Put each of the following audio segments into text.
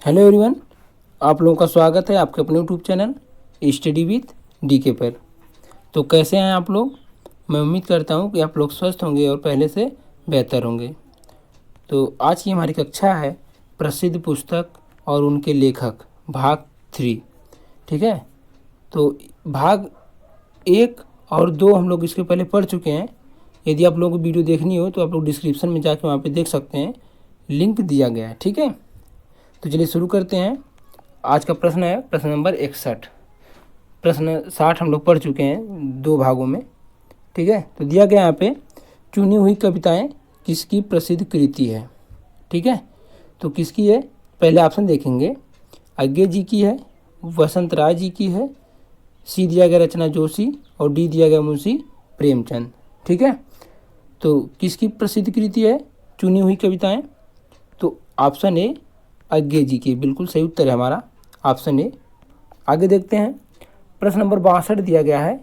Hello everyone, आप लोगों का स्वागत है आपके अपने YouTube channel study with DK पर। तो कैसे हैं आप लोग? मैं उम्मीद करता हूं कि आप लोग स्वस्थ होंगे और पहले से बेहतर होंगे। तो आज की हमारी कक्षा है प्रसिद्ध पुस्तक और उनके लेखक भाग 3। ठीक है, तो भाग 1 और 2 हम लोग इसके पहले पढ़ चुके हैं। यदि आप लोगों को वीडियो देखनी हो तो आप लोग डिस्क्रिप्शन में जाकर वहाँ पर देख सकते हैं, लिंक दिया गया है। ठीक है, तो चलिए शुरू करते हैं। आज का प्रश्न है प्रश्न नंबर 61। प्रश्न 60 हम लोग पढ़ चुके हैं 2 भागों में। ठीक है, तो दिया गया यहाँ पे चुनी हुई कविताएं किसकी प्रसिद्ध कृति है। ठीक है, तो किसकी है? पहले ऑप्शन देखेंगे, अज्ञे जी की है, वसंत राय जी की है, सी दिया गया रचना जोशी और डी दिया गया मुंशी प्रेमचंद। ठीक है, तो किसकी प्रसिद्ध कृति है चुनी हुई कविताएं? तो ऑप्शन ए अज्ञे जी की बिल्कुल सही उत्तर है हमारा, ऑप्शन ए। आगे देखते हैं, प्रश्न नंबर 62 दिया गया है,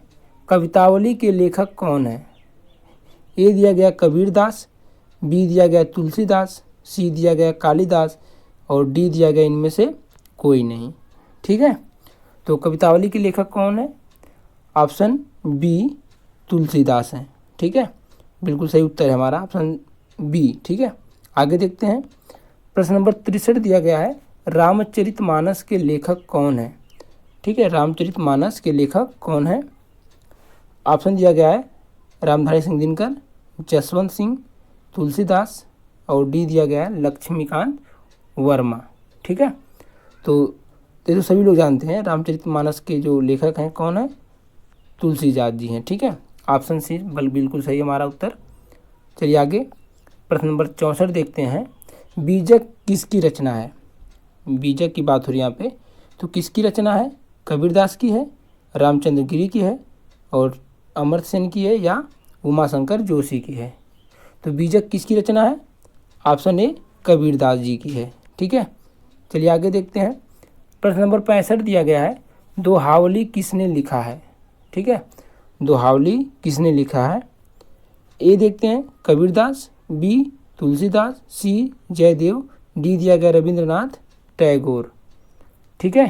कवितावली के लेखक कौन है? ए दिया गया कबीरदास, बी दिया गया तुलसीदास, सी दिया गया कालिदास और डी दिया गया इनमें से कोई नहीं। ठीक है, तो कवितावली के लेखक कौन है? ऑप्शन बी तुलसीदास हैं। ठीक है, बिल्कुल सही उत्तर है हमारा ऑप्शन बी। ठीक है, आगे देखते हैं, प्रश्न नंबर 63 दिया गया है, रामचरितमानस के लेखक कौन है? ठीक है, रामचरितमानस के लेखक कौन है? ऑप्शन दिया गया है रामधारी सिंह दिनकर, जसवंत सिंह, तुलसीदास और डी दिया गया है लक्ष्मीकांत वर्मा। ठीक है, तो ये तो सभी लोग जानते हैं, रामचरितमानस के जो लेखक हैं कौन है? तुलसीदास जी हैं। ठीक है, ऑप्शन सी बिल्कुल सही हमारा उत्तर। चलिए आगे, प्रश्न नंबर 64 देखते हैं, बीजक किसकी रचना है? बीजक की बात हो रही है यहाँ पे, तो किसकी रचना है? कबीरदास की है, रामचंद्र गिरी की है और अमर्त्य सेन की है या उमाशंकर जोशी की है? तो बीजक किसकी रचना है? ऑप्शन ए कबीरदास जी की है। ठीक है, चलिए आगे देखते हैं, प्रश्न नंबर 65 दिया गया है, दोहावली किसने लिखा है? ठीक है, दोहावली किसने लिखा है? ए देखते हैं कबीरदास, बी तुलसीदास, सी जयदेव, डी दिया गया रविंद्रनाथ टैगोर। ठीक है,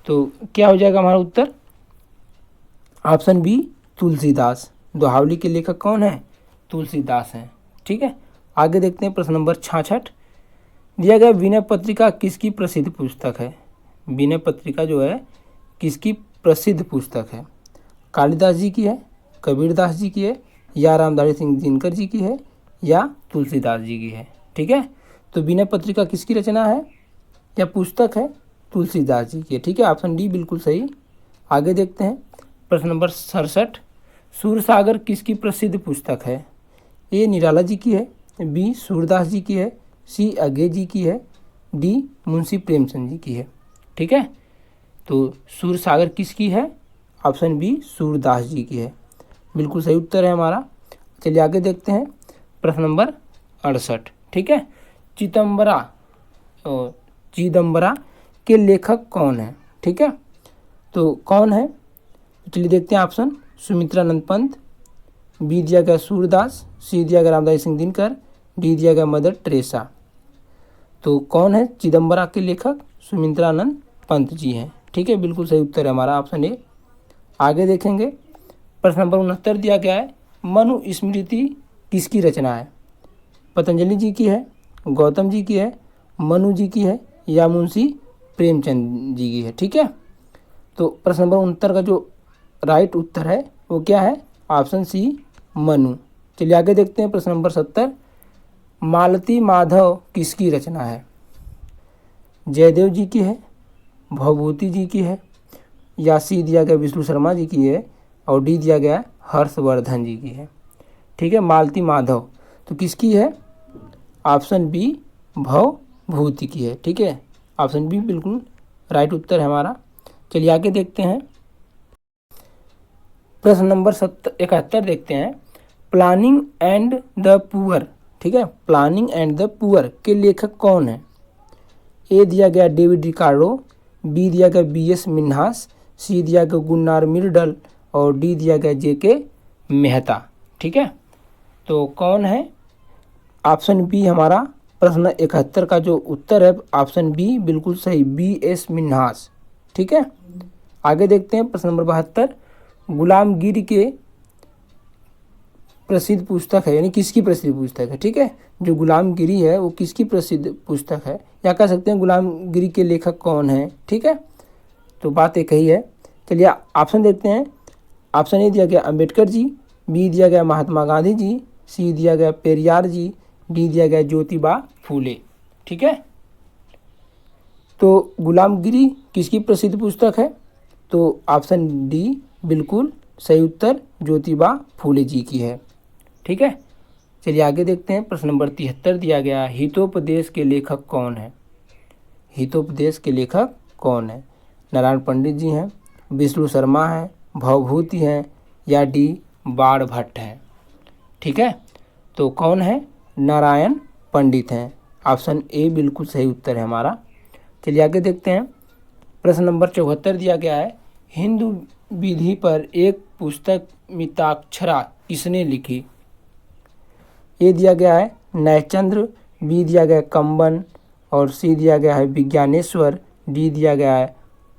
तो क्या हो जाएगा हमारा उत्तर? Option B Tulsidas. दोहावली के लेखक कौन है? तुलसीदास हैं। ठीक है, आगे देखते हैं, प्रश्न नंबर 66 दिया गया, विनय पत्रिका किसकी प्रसिद्ध पुस्तक है? विनय पत्रिका जो है किसकी प्रसिद्ध पुस्तक है? कालिदास जी की है, कबीरदास जी की है या रामधारी सिंह दिनकर जी की है या तुलसीदास जी की है? ठीक है, तो विनय पत्रिका किसकी रचना है या पुस्तक है? तुलसीदास जी की है। ठीक है, ऑप्शन डी बिल्कुल सही। आगे देखते हैं, प्रश्न नंबर 67 सूरसागर किसकी प्रसिद्ध पुस्तक है? ए निराला जी की है, बी सूरदास जी की है, सी अज्ञे जी की है, डी मुंशी प्रेमचंद जी की है? ठीक है, तो सूरसागर किसकी है? ऑप्शन बी सूरदास जी की है, बिल्कुल सही उत्तर है हमारा। चलिए आगे देखते हैं, प्रश्न नंबर 68। ठीक है, चिदम्बरा के लेखक कौन है? ठीक है, तो कौन है? चलिए देखते हैं, ऑप्शन सुमित्रानंद पंत, बी दिया गया सूरदास, सी दिया गया रामधारी सिंह दिनकर, डी दिया गया मदर टेरेसा। तो कौन है चिदम्बरा के लेखक? सुमित्रानंद पंत जी हैं। ठीक है, बिल्कुल सही उत्तर है हमारा ऑप्शन ए। आगे देखेंगे, प्रश्न नंबर 69 दिया गया है, मनु स्मृति किसकी रचना है? पतंजलि जी की है, गौतम जी की है, मनु जी की है या मुंशी प्रेमचंद जी की है? ठीक है, तो प्रश्न नंबर 69 का जो राइट उत्तर है वो क्या है? Option C Manu. चलिए आगे देखते हैं, प्रश्न नंबर 70 मालती माधव किसकी रचना है? जयदेव जी की है, भवभूति जी की है या सी दिया गया विष्णु शर्मा जी की है और डी दिया गया हर्षवर्धन जी की है? ठीक है, मालती माधव तो किसकी है? ऑप्शन बी भवभूति की है। ठीक है, ऑप्शन बी बिल्कुल राइट उत्तर है हमारा। चलिए आगे देखते हैं, प्रश्न नंबर 71 देखते हैं, प्लानिंग एंड द पुअर। ठीक है, प्लानिंग एंड द पुअर के लेखक कौन है? ए दिया गया डेविड रिकार्डो, बी दिया गया BS मिन्हास, सी दिया गया गुन्नार मिर्डल और डी दिया गया JK मेहता। ठीक है, तो कौन है? ऑप्शन बी हमारा प्रश्न 71 का जो उत्तर है ऑप्शन बी बिल्कुल सही, B.S. मिन्हास। ठीक है, आगे देखते हैं प्रश्न नंबर 72। गुलामगिरी के प्रसिद्ध पुस्तक है, यानी किसकी प्रसिद्ध पुस्तक है। ठीक है, जो गुलामगिरी है वो किसकी प्रसिद्ध पुस्तक है, या कह सकते हैं गुलामगिरी के लेखक कौन है। ठीक है, तो बात एक ही है। चलिए ऑप्शन देखते हैं। ऑप्शन ए दिया गया अम्बेडकर जी, बी दिया गया महात्मा गांधी जी, सी दिया गया पेरियार जी, डी दिया गया ज्योतिबा फूले। ठीक है, तो गुलामगिरी किसकी प्रसिद्ध पुस्तक है, तो ऑप्शन डी बिल्कुल सही उत्तर ज्योतिबा फूले जी की है। ठीक है, चलिए आगे देखते हैं। प्रश्न नंबर 73 दिया गया हितोपदेश के लेखक कौन है। हितोपदेश के लेखक कौन है, नारायण पंडित जी हैं, विष्णु शर्मा हैं, भवभूति हैं, या डी बाणभट्ट हैं। ठीक है, तो कौन है, नारायण पंडित हैं। ऑप्शन ए बिल्कुल सही उत्तर है हमारा। चलिए आगे देखते हैं। प्रश्न नंबर 74 दिया गया है हिंदू विधि पर एक पुस्तक मिताक्षरा किसने लिखी। ए दिया गया है नयचंद्र, बी दिया गया है कंबन, और सी दिया गया है विज्ञानेश्वर, डी दिया गया है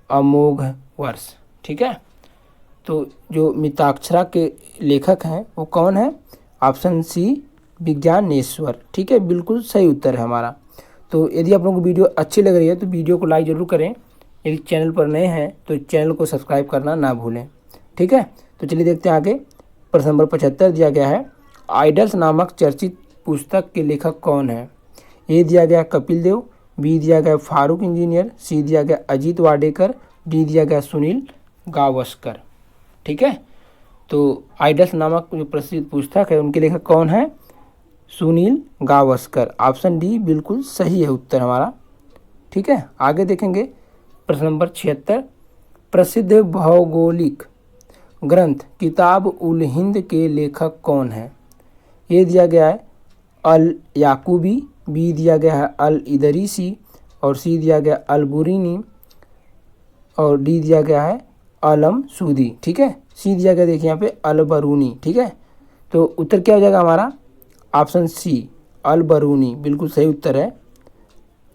अमोघ वर्ष। ठीक है, तो जो मिताक्षरा के लेखक हैं वो कौन है, ऑप्शन सी विज्ञानेश्वर। ठीक है, बिल्कुल सही उत्तर है हमारा। तो यदि आप लोगों को वीडियो अच्छी लग रही है तो वीडियो को लाइक ज़रूर करें, यदि चैनल पर नए हैं तो चैनल को सब्सक्राइब करना ना भूलें। ठीक है, तो चलिए देखते हैं आगे। प्रश्न नंबर 75 दिया गया है आइडल्स नामक चर्चित पुस्तक के लेखक कौन है। ए दिया गया कपिल देव, बी दिया गया फारूक इंजीनियर, सी दिया गया अजीत वाडेकर, डी दिया गया सुनील गावस्कर। ठीक है, तो आइडल्स नामक जो प्रसिद्ध पुस्तक है उनके लेखक कौन है, सुनील गावस्कर। ऑप्शन डी बिल्कुल सही है उत्तर हमारा। ठीक है, आगे देखेंगे। प्रश्न नंबर 76 प्रसिद्ध भौगोलिक ग्रंथ किताब उल हिंद के लेखक कौन है। ये दिया गया है अल याकूबी, बी दिया गया है अल इदरीसी, और सी दिया गया अल बुरीनी, और डी दिया गया है अलम सूदी। ठीक है, सी दिया गया देखिए यहाँ पे अल बरूनी। ठीक है, तो उत्तर क्या हो जाएगा हमारा, ऑप्शन सी अल बरूनी बिल्कुल सही उत्तर है।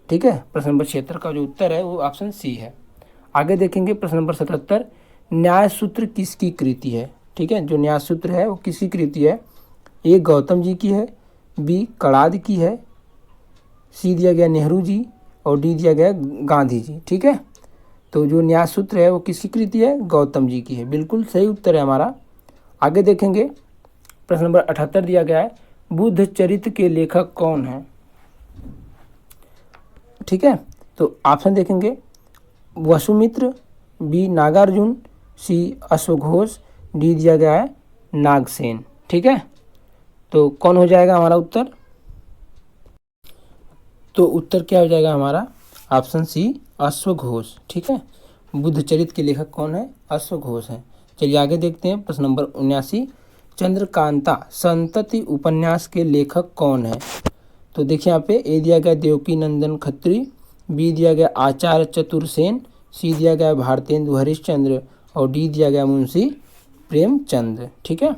ठीक है, प्रश्न नंबर 76 का जो उत्तर है वो ऑप्शन सी है। आगे देखेंगे प्रश्न नंबर 77 न्याय सूत्र किसकी कृति है। ठीक है, जो न्याय सूत्र है वो किसकी कृति है। ए गौतम जी की है, बी कड़ाद की है, सी दिया गया नेहरू जी, और डी दिया गया गांधी जी। ठीक है, तो जो न्याय सूत्र है वो किसकी कृति है, गौतम जी की है। बिल्कुल सही उत्तर है हमारा। आगे देखेंगे। प्रश्न नंबर 78 दिया गया है बुद्ध चरित्र के लेखक कौन है। ठीक है, तो ऑप्शन देखेंगे वसुमित्र, बी नागार्जुन, सी अश्वघोष, डी दिया गया है नागसेन। ठीक है, तो कौन हो जाएगा हमारा उत्तर, तो उत्तर क्या हो जाएगा हमारा, ऑप्शन सी अश्वघोष। ठीक है, बुद्ध चरित्र के लेखक कौन है, अश्वघोष हैं। चलिए आगे देखते हैं। प्रश्न नंबर 79 चंद्रकांता संतति उपन्यास के लेखक कौन है। तो देखिए यहाँ पे ए दिया गया देवकी नंदन खत्री, बी दिया गया आचार्य चतुर्सेन, सी दिया गया भारतेंदु हरिश्चंद्र, और डी दिया गया मुंशी प्रेमचंद। ठीक है,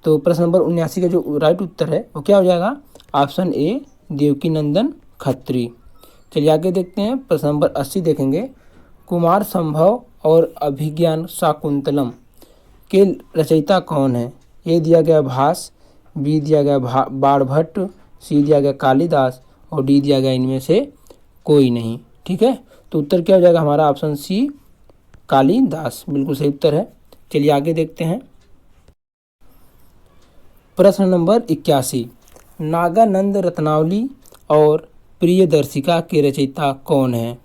तो प्रश्न नंबर 79 का जो राइट उत्तर है वो क्या हो जाएगा, ऑप्शन ए देवकी नंदन खत्री। चलिए आगे देखते हैं। प्रश्न नंबर 80 देखेंगे कुमार संभव और अभिज्ञान शाकुंतलम के रचयिता कौन है। ए दिया गया भास, बी दिया गया बाणभट्ट, सी दिया गया कालिदास, और डी दिया गया इनमें से कोई नहीं। ठीक है, तो उत्तर क्या हो जाएगा हमारा, ऑप्शन सी कालिदास बिल्कुल सही उत्तर है। चलिए आगे देखते हैं। प्रश्न नंबर 81 नागानंद रत्नावली और प्रियदर्शिका के रचयिता कौन है।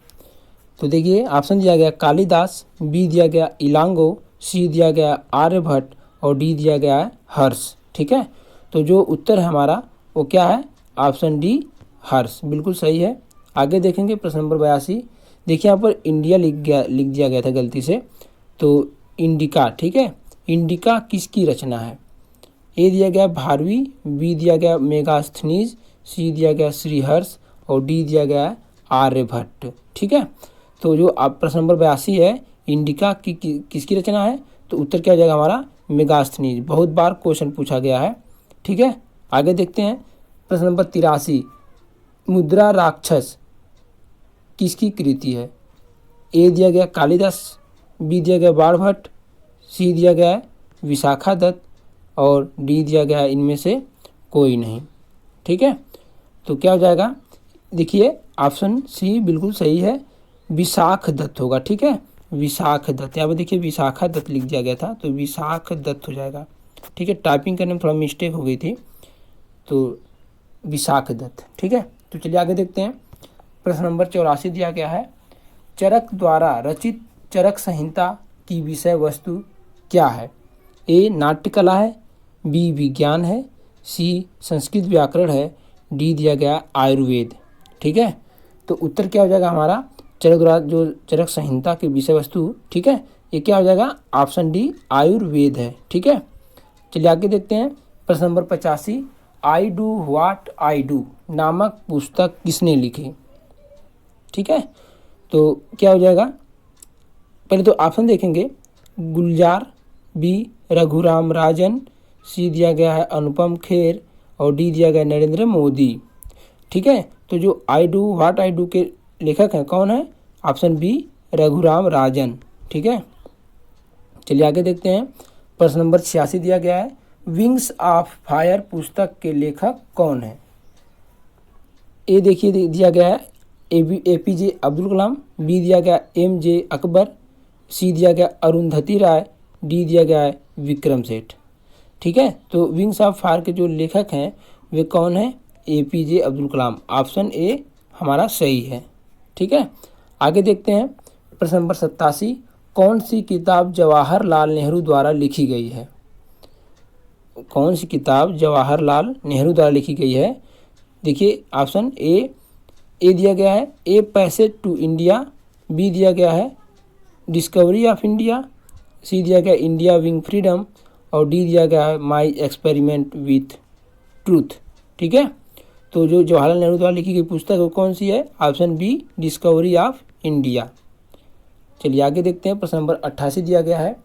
तो देखिए ऑप्शन दिया गया कालिदास, बी दिया गया इलांगो, सी दिया गया आर्यभट्ट, और डी दिया गया है हर्ष। ठीक है, तो जो उत्तर है हमारा वो क्या है, ऑप्शन डी हर्ष बिल्कुल सही है। आगे देखेंगे। प्रश्न नंबर 82 देखिए यहाँ पर इंडिया लिख दिया गया था गलती से, तो इंडिका। ठीक है, इंडिका किसकी रचना है। ए दिया गया भारवी, बी दिया गया मेगास्थनीज, सी दिया गया श्रीहर्ष, और डी दिया गया आर्यभट्ट। ठीक है, तो जो आप प्रश्न नंबर 82 है इंडिका की किसकी रचना है, तो उत्तर क्या हो जाएगा हमारा, मेगास्थनीज। बहुत बार क्वेश्चन पूछा गया है। ठीक है, आगे देखते हैं। प्रश्न नंबर 83 मुद्रा राक्षस किसकी कृति है? ए दिया गया कालिदास, बी दिया गया बाणभट्ट, सी दिया गया है विशाखा दत्त और डी दिया गया है इनमें से कोई नहीं। ठीक है, तो क्या हो जाएगा? देखिए ऑप्शन सी बिल्कुल सही है, विशाख दत्त होगा। ठीक है, विशाख दत्त, यहाँ पर देखिए विशाखा दत्त लिख दिया गया था तो विशाख दत्त हो जाएगा। ठीक है, टाइपिंग करने में थोड़ा मिस्टेक हो गई थी तो विशाख दत्त। ठीक है, तो चलिए आगे देखते हैं। प्रश्न नंबर 84 दिया गया है, चरक द्वारा रचित चरक संहिता की विषय वस्तु क्या है? ए नाट्यकला है, बी विज्ञान है, सी संस्कृत व्याकरण है, डी दिया गया आयुर्वेद। ठीक है, तो उत्तर क्या हो जाएगा हमारा? चरक द्वारा जो चरक संहिता की विषय वस्तु, ठीक है, ये क्या हो जाएगा? ऑप्शन डी आयुर्वेद है। ठीक है, चलिए आगे देखते हैं। प्रश्न number 85, I do what I do नामक पुस्तक किसने लिखी? ठीक है, तो क्या हो जाएगा? पहले तो ऑप्शन देखेंगे, गुलजार, बी रघुराम राजन, सी दिया गया है अनुपम खेर और डी दिया गया नरेंद्र मोदी। ठीक है, तो जो I do what I do के लेखक हैं कौन है? Option B Raghuram Rajan. ठीक है, चलिए आगे देखते हैं। प्रश्न नंबर 86 दिया गया है, विंग्स ऑफ फायर पुस्तक के लेखक कौन है? ए देखिए दिया गया है APJ अब्दुल कलाम, बी दिया गया MJ अकबर, सी दिया गया अरुंधति राय, डी दिया गया है विक्रम सेठ। ठीक है, तो विंग्स ऑफ फायर के जो लेखक हैं वे कौन है? APJ Abdul Kalam. Option A हमारा सही है। ठीक है, आगे देखते हैं। प्रश्न नंबर 87, कौन सी किताब जवाहरलाल नेहरू द्वारा लिखी गई है? कौन सी किताब जवाहरलाल नेहरू द्वारा लिखी गई है? देखिए ऑप्शन ए दिया गया है a passage to India, B दिया गया है डिस्कवरी ऑफ इंडिया, सी दिया गया इंडिया विंग फ्रीडम और डी दिया गया है माई एक्सपेरिमेंट विथ ट्रूथ। ठीक है, तो जो जवाहरलाल नेहरू द्वारा लिखी गई पुस्तक वो कौन सी है? Option B discovery of India. चलिए आगे देखते हैं। प्रश्न नंबर 88 दिया गया है,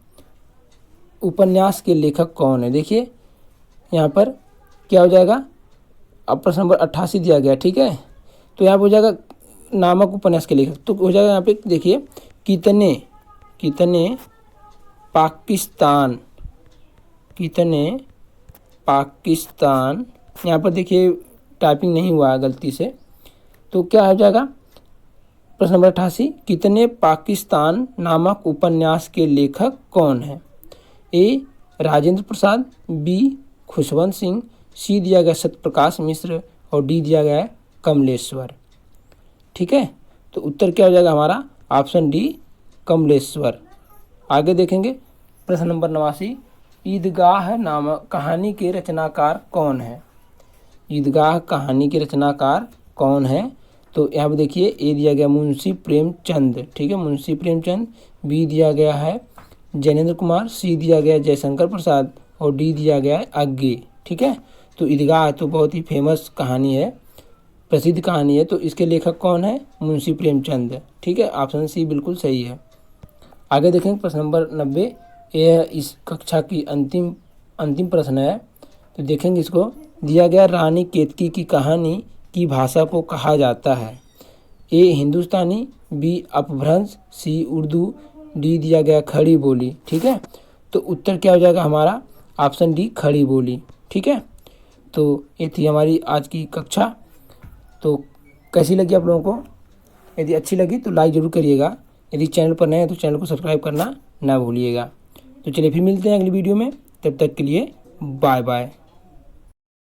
उपन्यास के लेखक कौन है? देखिए यहाँ पर क्या हो जाएगा? अब प्रश्न नंबर 88 दिया गया। ठीक है, तो यहाँ पर हो जाएगा नामक उपन्यास के लेखक, तो हो जाएगा यहाँ पे देखिए कितने पाकिस्तान, यहाँ पर देखिए टाइपिंग नहीं हुआ है गलती से, तो क्या हो जाएगा? प्रश्न नंबर 88, कितने पाकिस्तान नामक उपन्यास के लेखक कौन है? ए राजेंद्र प्रसाद, बी खुशवंत सिंह, सी दिया गया सत्यप्रकाश मिश्र और डी दिया गया है कमलेश्वर। ठीक है, तो उत्तर क्या हो जाएगा हमारा? Option D Kamleshwar. आगे देखेंगे। प्रश्न नंबर 89, ईदगाह नामक कहानी के रचनाकार कौन है? ईदगाह कहानी के रचनाकार कौन है? तो यहाँ पे देखिए ए दिया गया मुंशी प्रेमचंद। ठीक है, मुंशी प्रेमचंद, बी दिया गया है जैनेन्द्र कुमार, सी दिया गया जयशंकर प्रसाद और डी दिया गया है अज्ञे। ठीक है, तो ईदगाह तो बहुत ही फेमस कहानी है, प्रसिद्ध कहानी है, तो इसके लेखक कौन है? मुंशी प्रेमचंद। ठीक है, ऑप्शन सी बिल्कुल सही है। आगे देखेंगे। प्रश्न नंबर 90, यह इस कक्षा की अंतिम प्रश्न है, तो देखेंगे इसको। दिया गया रानी केतकी की कहानी की भाषा को कहा जाता है? ए हिंदुस्तानी, बी अपभ्रंश, सी उर्दू, डी दिया गया खड़ी बोली। ठीक है, तो उत्तर क्या हो जाएगा हमारा? ऑप्शन डी खड़ी बोली। ठीक है, तो ये थी हमारी आज की कक्षा। तो कैसी लगी आप लोगों को? यदि अच्छी लगी तो लाइक ज़रूर करिएगा, यदि चैनल पर नए हैं तो चैनल को सब्सक्राइब करना ना भूलिएगा। तो चलिए फिर मिलते हैं अगली वीडियो में, तब तक के लिए बाय बाय।